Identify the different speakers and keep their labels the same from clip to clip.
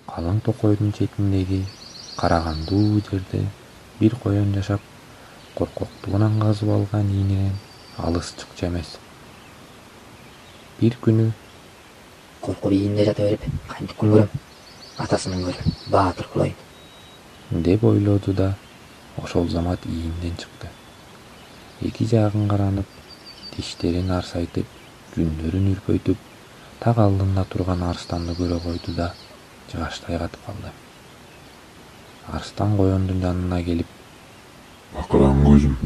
Speaker 1: Калың токойдун четиндеги карагандуу жерде бир коен жашап, коркоктугунан казып алган ийнинен алыс чыкчу эмес. Бир күнү
Speaker 2: Коркуп ийинде жата берип, кантип күн көрөм? Атасынын көрүм, баатыр кылайын.
Speaker 1: деп ойлоду да ошол замат ийинден чыкты. Эки жагын каранып, тиштерин арсайтып, жүндөрүн үрпөйтүп, так алдында турган арстанды көрө койду да жыгачтай катып калды. Арстан коёндун жанына келип:
Speaker 3: Акыран көзүм,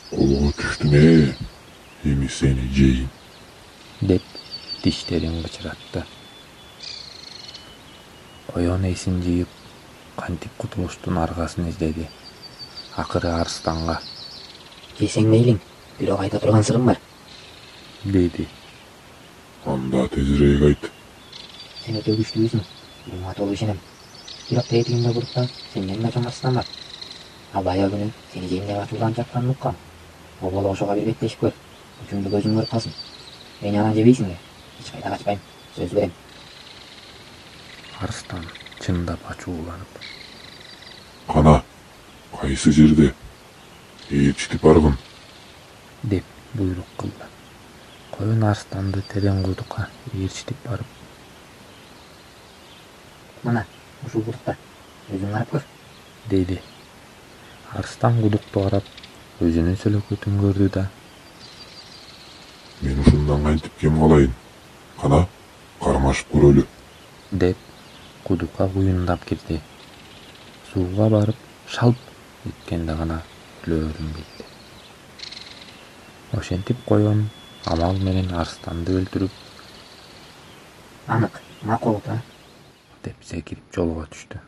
Speaker 3: колго түштүң эми сени жейин,
Speaker 1: деп тиштерин кычыратты. Коён эсин жыйып, кантип кутулуштун аргасын издеди. Акыры арстанга:
Speaker 2: Жесең мейлиң, бирок айта турган сырым бар.
Speaker 1: деди.
Speaker 3: анда тезирээк айт.
Speaker 2: Сен өтө күчтүүсүң, буга толук ишенем. Бирок тегетигиңде буруктан сенден да чоң арстан бар. Ал баягы күнү сени жейин деп ачуудан чапканын уккам. Болболо ошого бир беттешип көр, үчүңдү көзүң көрүп калсын. Мени анан жебейсиңби? Эч кайда качпайм, сөз берем.
Speaker 1: Арстан чындап ачууланып:
Speaker 3: Кана, кайсы жерде? Ээрчитип баргын.
Speaker 1: деп буйрук кылды. Коён арстанды терең кудукка ээрчитип барып:
Speaker 2: Мына, ушул кудукта, өзүң карап көр.
Speaker 1: деди. Арстан кудукту карап, өзүнүн сөлөкөтүн көрдү да:
Speaker 3: Мен ушундан кантип кем калайын? Кана, кармашып көрөлү.
Speaker 1: деп кудукка куюндап кирди. Сууга барып шалп эткенде гана өлөөрүн билди. Ошентип коён амал менен арстанды өлтүрүп,
Speaker 2: Анык, макул да.
Speaker 1: деп секирип жолго түштү.